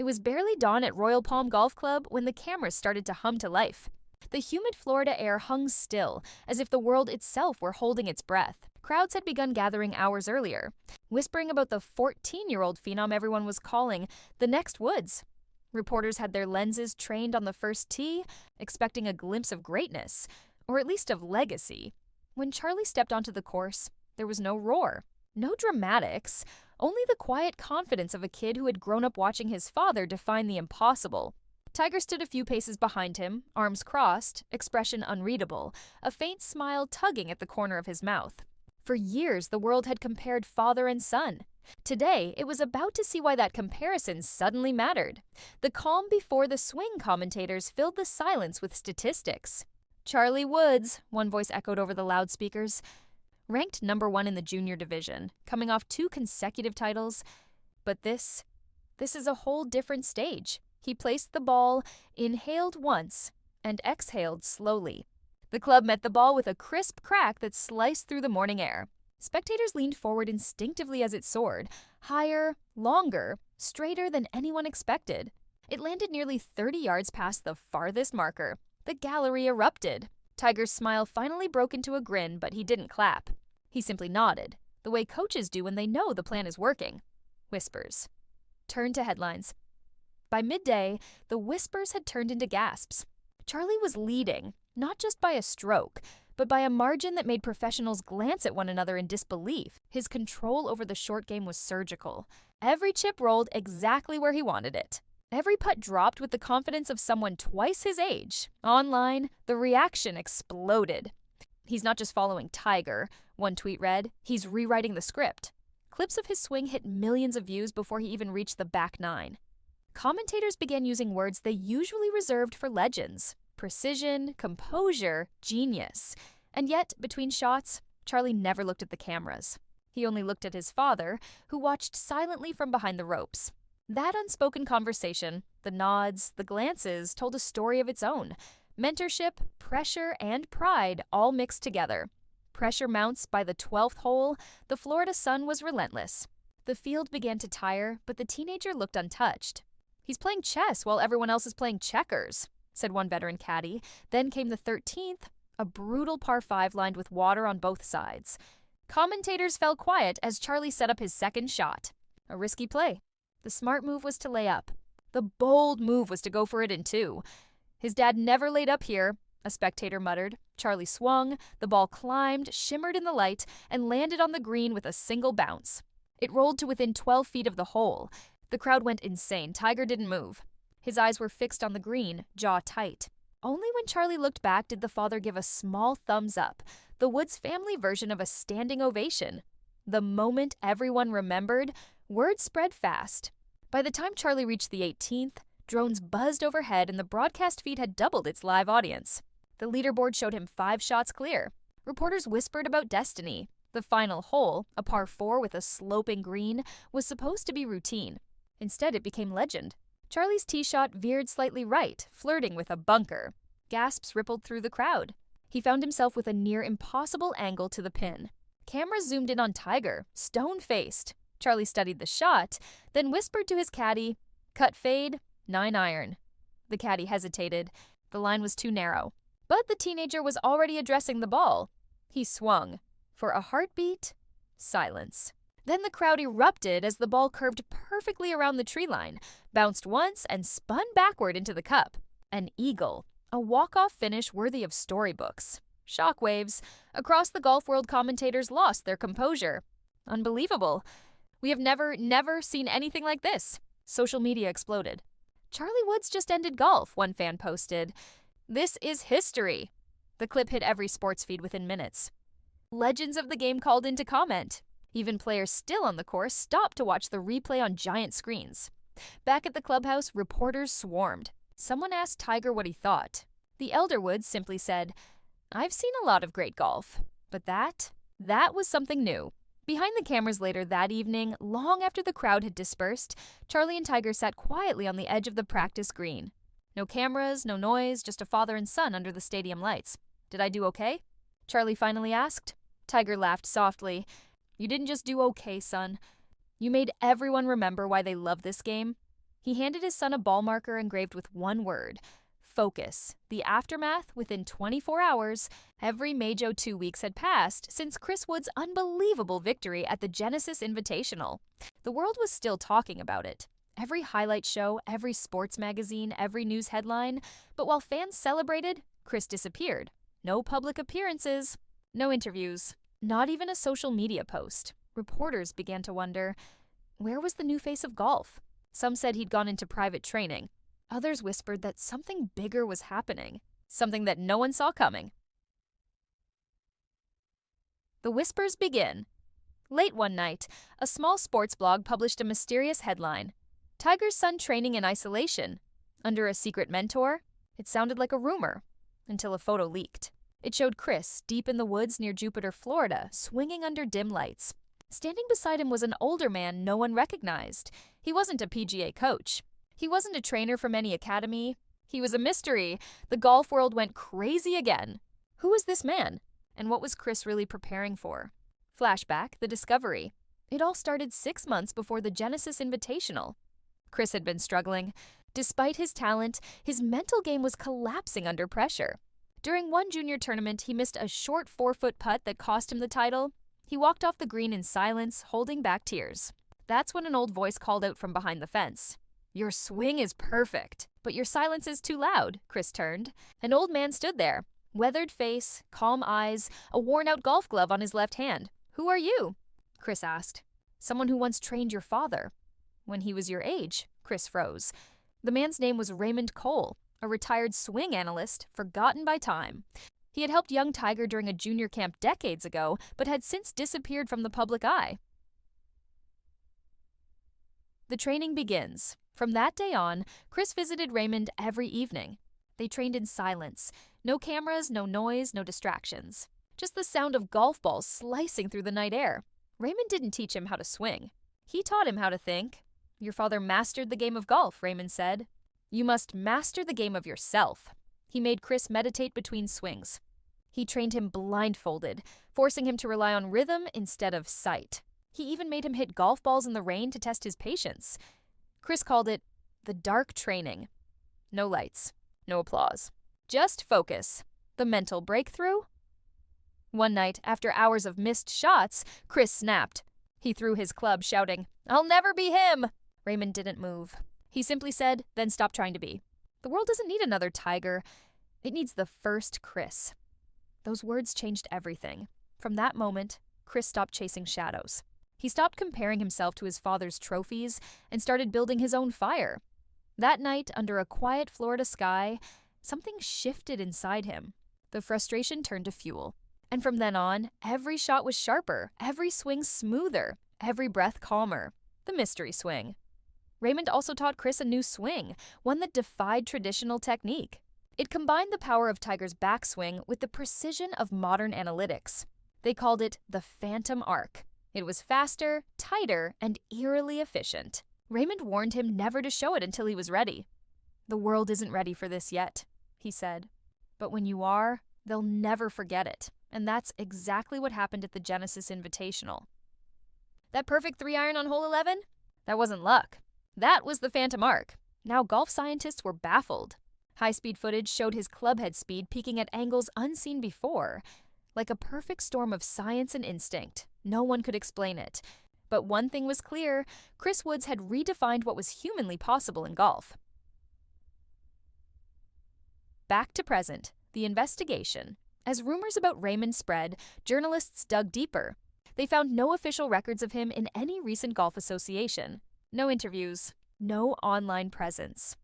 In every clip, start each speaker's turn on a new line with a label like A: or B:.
A: was barely dawn at Royal Palm Golf Club when the cameras started to hum to life. The humid Florida air hung still, as if the world itself were holding its breath. Crowds had begun gathering hours earlier, whispering about the 14-year-old phenom everyone was calling the next Woods. Reporters had their lenses trained on the first tee, expecting a glimpse of greatness, or at least of legacy. When Charlie stepped onto the course, there was no roar, no dramatics, only the quiet confidence of a kid who had grown up watching his father define the impossible. Tiger stood a few paces behind him, arms crossed, expression unreadable, a faint smile tugging at the corner of his mouth. For years, the world had compared father and son. Today, it was about to see why that comparison suddenly mattered. The calm before the swing commentators filled the silence with statistics. Charlie Woods, one voice echoed over the loudspeakers, ranked number 1 in the junior division, coming off 2 consecutive titles. But this is a whole different stage. He placed the ball, inhaled once, and exhaled slowly. The club met the ball with a crisp crack that sliced through the morning air. Spectators leaned forward instinctively as it soared, higher, longer, straighter than anyone expected. It landed nearly 30 yards past the farthest marker. The gallery erupted. Tiger's smile finally broke into a grin, but he didn't clap. He simply nodded, the way coaches do when they know the plan is working. Whispers. Turn to headlines. By midday, the whispers had turned into gasps. Charlie was leading, not just by a stroke, but by a margin that made professionals glance at one another in disbelief. His control over the short game was surgical. Every chip rolled exactly where he wanted it. Every putt dropped with the confidence of someone twice his age. Online, the reaction exploded. He's not just following Tiger, one tweet read, he's rewriting the script. Clips of his swing hit millions of views before he even reached the back nine. Commentators began using words they usually reserved for legends. Precision, composure, genius. And yet, between shots, Charlie never looked at the cameras. He only looked at his father, who watched silently from behind the ropes. That unspoken conversation, the nods, the glances, told a story of its own. Mentorship, pressure, and pride all mixed together. Pressure mounts by the 12th hole, the Florida sun was relentless. The field began to tire, but the teenager looked untouched. He's playing chess while everyone else is playing checkers, said one veteran caddy. Then came the 13th, a brutal par 5 lined with water on both sides. Commentators fell quiet as Charlie set up his second shot. A risky play. The smart move was to lay up. The bold move was to go for it in 2. His dad never laid up here, a spectator muttered. Charlie swung, the ball climbed, shimmered in the light, and landed on the green with a single bounce. It rolled to within 12 feet of the hole. The crowd went insane. Tiger didn't move. His eyes were fixed on the green, jaw tight. Only when Charlie looked back did the father give a small thumbs up, the Woods family version of a standing ovation. The moment everyone remembered, word spread fast. By the time Charlie reached the 18th, drones buzzed overhead and the broadcast feed had doubled its live audience. The leaderboard showed him 5 shots clear. Reporters whispered about destiny. The final hole, a par 4 with a sloping green, was supposed to be routine. Instead, it became legend. Charlie's tee shot veered slightly right, flirting with a bunker. Gasps rippled through the crowd. He found himself with a near-impossible angle to the pin. Cameras zoomed in on Tiger, stone-faced. Charlie studied the shot, then whispered to his caddy, "Cut fade, 9-iron." The caddy hesitated. The line was too narrow. But the teenager was already addressing the ball. He swung. For a heartbeat, silence. Then the crowd erupted as the ball curved perfectly around the tree line, bounced once, and spun backward into the cup. An eagle. A walk-off finish worthy of storybooks. Shockwaves. Across the golf world, commentators lost their composure. Unbelievable. We have never seen anything like this. Social media exploded. Charlie Woods just ended golf, one fan posted. This is history. The clip hit every sports feed within minutes. Legends of the game called in to comment. Even players still on the course stopped to watch the replay on giant screens. Back at the clubhouse, reporters swarmed. Someone asked Tiger what he thought. The elder Woods simply said, "I've seen a lot of great golf, but that was something new." Behind the cameras later that evening, long after the crowd had dispersed, Charlie and Tiger sat quietly on the edge of the practice green. No cameras, no noise, just a father and son under the stadium lights. "Did I do okay?" Charlie finally asked. Tiger laughed softly. "You didn't just do okay, son. You made everyone remember why they love this game." He He handed his son a ball marker engraved with one word: focus. The aftermath within 24 hours. Every Majo 2 weeks had passed since Chris Wood's unbelievable victory at the Genesis Invitational. The world was still talking about it. Every highlight show, every sports magazine, every news headline. But while fans celebrated, Chris disappeared. No public appearances, no interviews, not even a social media post. Reporters began to wonder, where was the new face of golf? Some said he'd gone into private training. Others whispered that something bigger was happening, something that no one saw coming. The whispers begin. Late one night, a small sports blog published a mysterious headline: Tiger's son training in isolation. Under a secret mentor? It sounded like a rumor, until a photo leaked. It showed Chris, deep in the woods near Jupiter, Florida, swinging under dim lights. Standing beside him was an older man no one recognized. He wasn't a PGA coach. He wasn't a trainer from any academy. He was a mystery. The golf world went crazy again. Who was this man? And what was Chris really preparing for? Flashback, the discovery. It all started 6 months before the Genesis Invitational. Chris had been struggling. Despite his talent, his mental game was collapsing under pressure. During one junior tournament, he missed a short 4-foot putt that cost him the title. He walked off the green in silence, holding back tears. That's when an old voice called out from behind the fence. "Your swing is perfect, but your silence is too loud." Chris turned. An old man stood there, weathered face, calm eyes, a worn-out golf glove on his left hand. "Who are you?" Chris asked. "Someone who once trained your father." "When he was your age?" Chris froze. The man's name was Raymond Cole, a retired swing analyst, forgotten by time. He had helped young Tiger during a junior camp decades ago, but had since disappeared from the public eye. The training begins. From that day on, Chris visited Raymond every evening. They trained in silence. No cameras, no noise, no distractions. Just the sound of golf balls slicing through the night air. Raymond didn't teach him how to swing. He taught him how to think. "Your father mastered the game of golf," Raymond said. "You must master the game of yourself." He made Chris meditate between swings. He trained him blindfolded, forcing him to rely on rhythm instead of sight. He even made him hit golf balls in the rain to test his patience. Chris called it the dark training. No lights, no applause. Just focus. The mental breakthrough? One night, after hours of missed shots, Chris snapped. He threw his club, shouting, "I'll never be him!" Raymond didn't move. He simply said, "Then stop trying to be." The world doesn't need another Tiger. It needs the first Chris. Those words changed everything. From that moment, Chris stopped chasing shadows. He stopped comparing himself to his father's trophies and started building his own fire. That night, under a quiet Florida sky, something shifted inside him. The frustration turned to fuel. And from then on, every shot was sharper, every swing smoother, every breath calmer. The mystery swing. Raymond also taught Chris a new swing, one that defied traditional technique. It combined the power of Tiger's backswing with the precision of modern analytics. They called it the Phantom Arc. It was faster, tighter, and eerily efficient. Raymond warned him never to show it until he was ready. "The world isn't ready for this yet," he said. "But when you are, they'll never forget it." And that's exactly what happened at the Genesis Invitational. That perfect 3-iron on hole 11? That wasn't luck. That was the Phantom Arc. Now golf scientists were baffled. High-speed footage showed his clubhead speed peaking at angles unseen before. Like a perfect storm of science and instinct. No one could explain it. But one thing was clear: Chris Woods had redefined what was humanly possible in golf. Back to present, the investigation. As rumors about Raymond spread, journalists dug deeper. They found no official records of him in any recent golf association. No interviews. No online presence.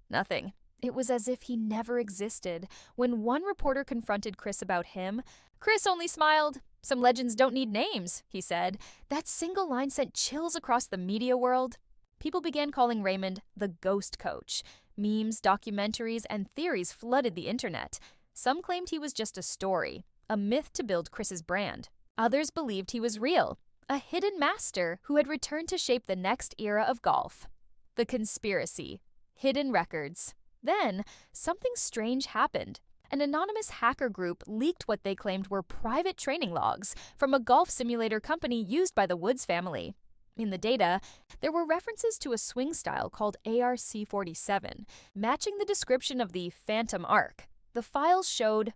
A: Nothing. It was as if he never existed. When one reporter confronted Chris about him, Chris only smiled. "Some legends don't need names," he said. That single line sent chills across the media world. People began calling Raymond the ghost coach. Memes, documentaries, and theories flooded the internet. Some claimed he was just a story, a myth to build Chris's brand. Others believed he was real, a hidden master who had returned to shape the next era of golf. The conspiracy. Hidden records. Then, something strange happened. An anonymous hacker group leaked what they claimed were private training logs from a golf simulator company used by the Woods family. In the data, there were references to a swing style called ARC-47, matching the description of the Phantom Arc. The files showed